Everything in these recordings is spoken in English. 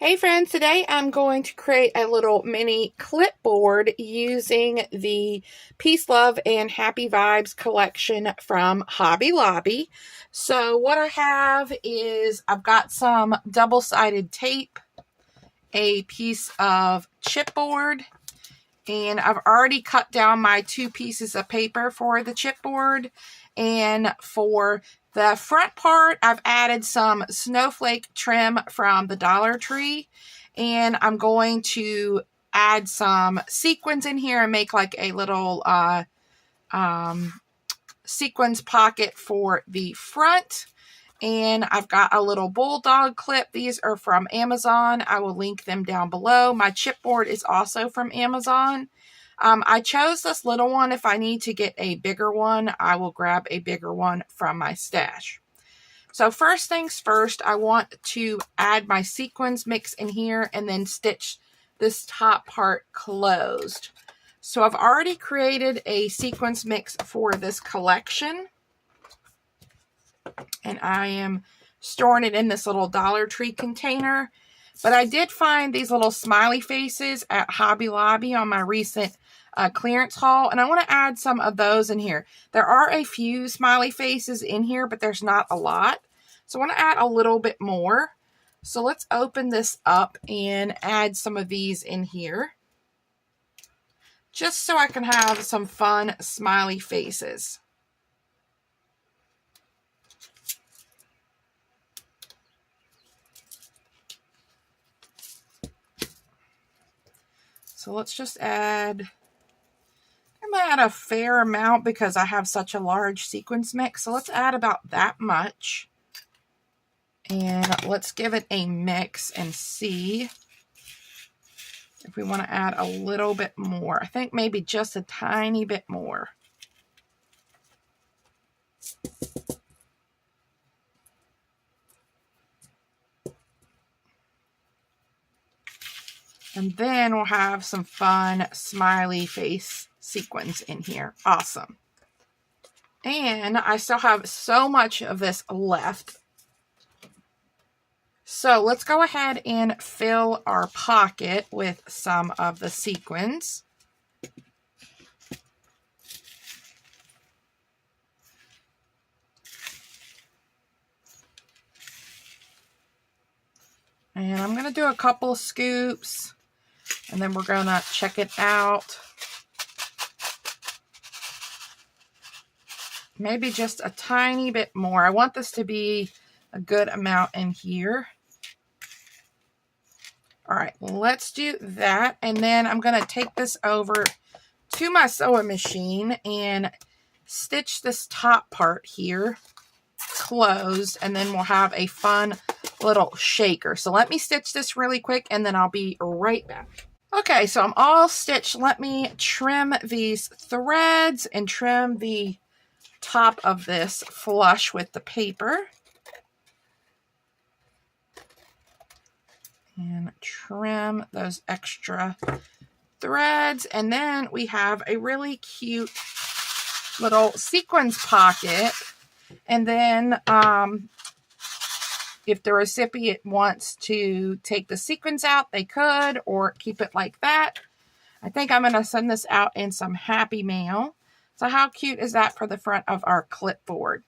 Hey friends, today I'm going to create a little mini clipboard using the Peace, Love, and Happy Vibes collection from Hobby Lobby. So what I have is I've got some double-sided tape, a piece of chipboard, and I've already cut down my 2 pieces of paper for the chipboard. And for the front part, I've added some snowflake trim from the Dollar Tree, and I'm going to add some sequins in here and make like a little sequins pocket for the front. And I've got a little bulldog clip. These are from Amazon. I will link them down below. My chipboard is also from Amazon. I chose this little one. If I need to get a bigger one, I will grab a bigger one from my stash. So first things first, I want to add my sequins mix in here and then stitch this top part closed. So I've already created a sequins mix for this collection, and I am storing it in this little Dollar Tree container. But I did find these little smiley faces at Hobby Lobby on my recent clearance haul, and I want to add some of those in here. There are a few smiley faces in here, but there's not a lot. So I want to add a little bit more. So let's open this up and add some of these in here, just so I can have some fun smiley faces. So let's just add, I'm going to add a fair amount because I have such a large sequins mix. So let's add about that much. And let's give it a mix and see if we want to add a little bit more. I think maybe just a tiny bit more. And then we'll have some fun smiley face sequins in here. Awesome. And I still have so much of this left. So let's go ahead and fill our pocket with some of the sequins. And I'm going to do a couple scoops, and then we're going to check it out. Maybe just a tiny bit more. I want this to be a good amount in here. All right, let's do that. And then I'm going to take this over to my sewing machine and stitch this top part here closed, and then we'll have a fun little shaker. So let me stitch this really quick, and then I'll be right back. Okay, so I'm all stitched. Let me trim these threads and trim the top of this flush with the paper. And trim those extra threads. And then we have a really cute little sequins pocket. And then if the recipient wants to take the sequins out, they could, or keep it like that. I think I'm going to send this out in some happy mail. So how cute is that for the front of our clipboard?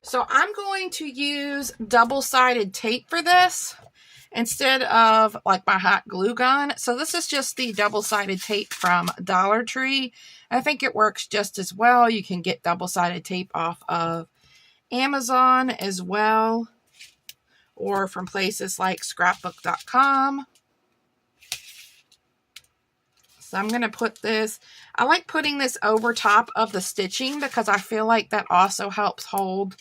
So I'm going to use double-sided tape for this instead of like my hot glue gun. So this is just the double-sided tape from Dollar Tree. I think it works just as well. You can get double-sided tape off of Amazon as well, or from places like scrapbook.com. So I'm going to put this, I like putting this over top of the stitching because I feel like that also helps hold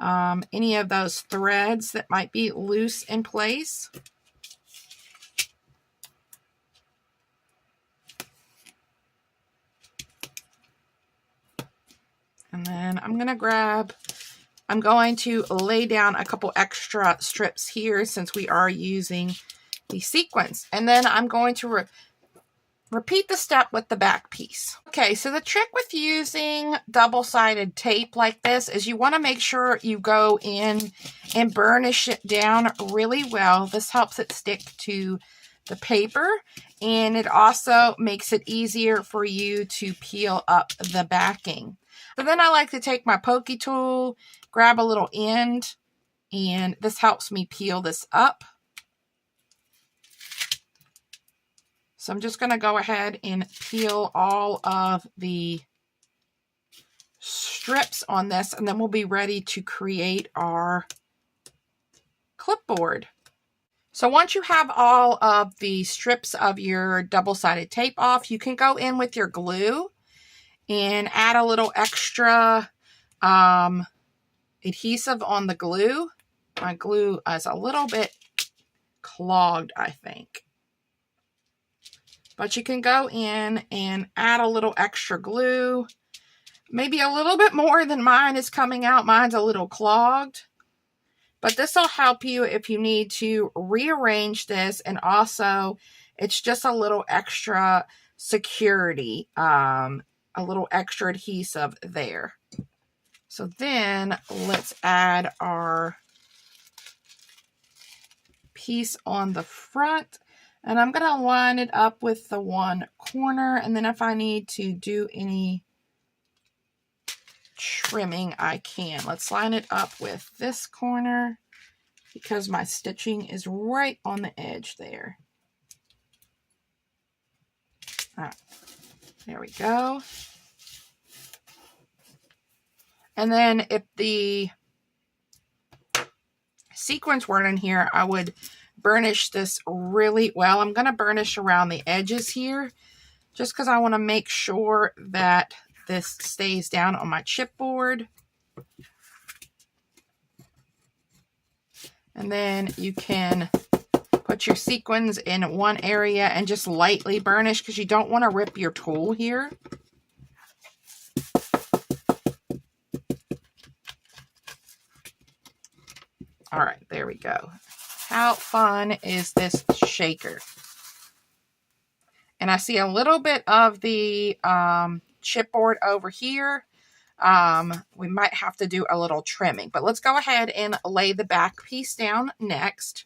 any of those threads that might be loose in place. And then I'm going to lay down a couple extra strips here since we are using the sequins. And then I'm going to repeat the step with the back piece. Okay, so the trick with using double-sided tape like this is you want to make sure you go in and burnish it down really well. This helps it stick to the paper, and it also makes it easier for you to peel up the backing. So then I like to take my pokey tool, grab a little end, and this helps me peel this up. So I'm just going to go ahead and peel all of the strips on this, and then we'll be ready to create our clipboard. So once you have all of the strips of your double-sided tape off, you can go in with your glue and add a little extra adhesive on the glue. My glue is a little bit clogged, I think. But you can go in and add a little extra glue. Maybe a little bit more than mine is coming out. Mine's a little clogged. But this will help you if you need to rearrange this. And also, it's just a little extra security. A little extra adhesive there. So then, let's add our piece on the front. And I'm going to line it up with the one corner. And then if I need to do any trimming, I can. Let's line it up with this corner because my stitching is right on the edge there. All right, there we go. And then if the sequins weren't in here, I would burnish this really well. I'm going to burnish around the edges here just because I want to make sure that this stays down on my chipboard. And then you can put your sequins in one area and just lightly burnish because you don't want to rip your tool here. All right, there we go. How fun is this shaker? And I see a little bit of the chipboard over here. We might have to do a little trimming, but let's go ahead and lay the back piece down next.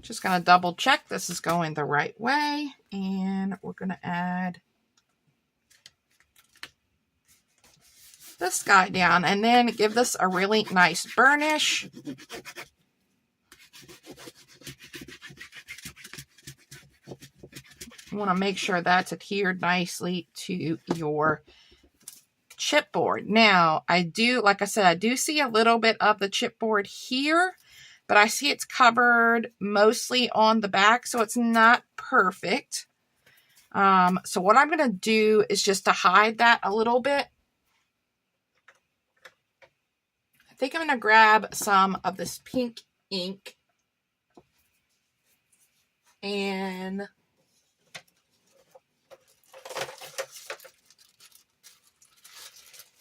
Just going to double check this is going the right way, and we're going to add this guy down and then give this a really nice burnish. You want to make sure that's adhered nicely to your chipboard. Now, like I said, I do see a little bit of the chipboard here, but I see it's covered mostly on the back, so it's not perfect. So what I'm going to do is just to hide that a little bit. I think I'm going to grab some of this pink ink and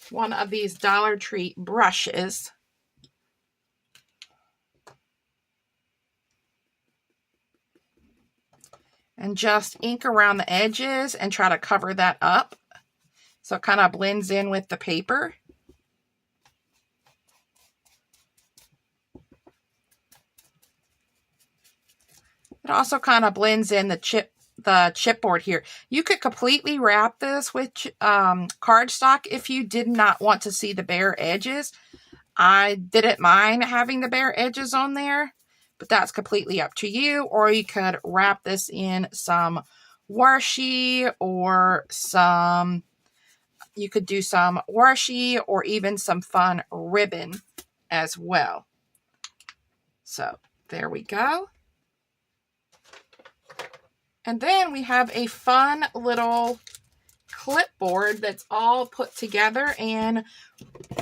one of these Dollar Tree brushes. And just ink around the edges and try to cover that up so it kind of blends in with the paper. It also kind of blends in the chipboard here. You could completely wrap this with cardstock if you did not want to see the bare edges. I didn't mind having the bare edges on there, but that's completely up to you. Or you could wrap this in some washi or you could do some washi or even some fun ribbon as well. So there we go. And then we have a fun little clipboard that's all put together, and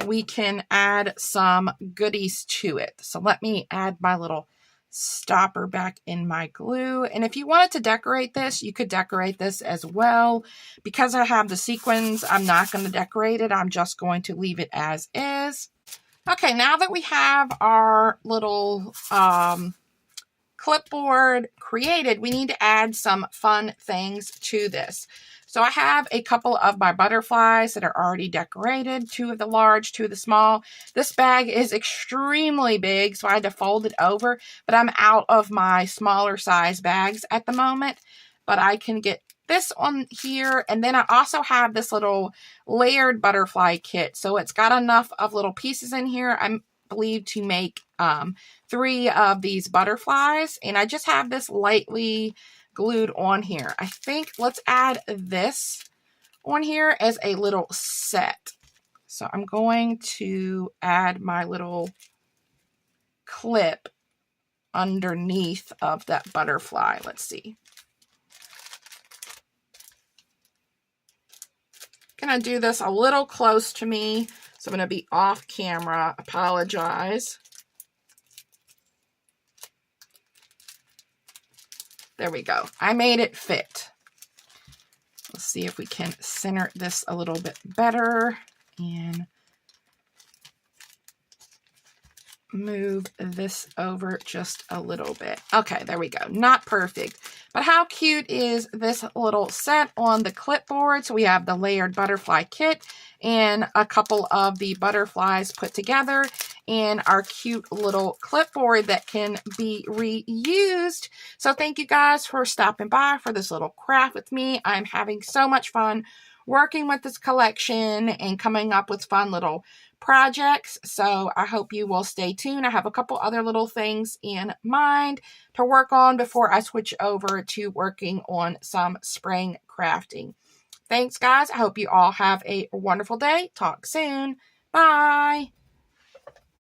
we can add some goodies to it. So let me add my little stopper back in my glue. And if you wanted to decorate this, you could decorate this as well. Because I have the sequins, I'm not going to decorate it. I'm just going to leave it as is. Okay, now that we have our little clipboard created, we need to add some fun things to this. So I have a couple of my butterflies that are already decorated, 2 of the large, 2 of the small. This bag is extremely big, so I had to fold it over, but I'm out of my smaller size bags at the moment, but I can get this on here. And then I also have this little layered butterfly kit. So it's got enough of little pieces in here, I believe, to make 3 of these butterflies. And I just have this lightly glued on here. I think let's add this on here as a little set. So I'm going to add my little clip underneath of that butterfly. Let's see. Gonna do this a little close to me, so I'm gonna be off camera. Apologize. There we go. I made it fit. Let's see if we can center this a little bit better and move this over just a little bit. Okay, there we go. Not perfect, but how cute is this little set on the clipboard? So we have the layered butterfly kit and a couple of the butterflies put together in our cute little clipboard that can be reused. So thank you guys for stopping by for this little craft with me. I'm having so much fun working with this collection and coming up with fun little projects. So I hope you will stay tuned. I have a couple other little things in mind to work on before I switch over to working on some spring crafting. Thanks, guys. I hope you all have a wonderful day. Talk soon. Bye.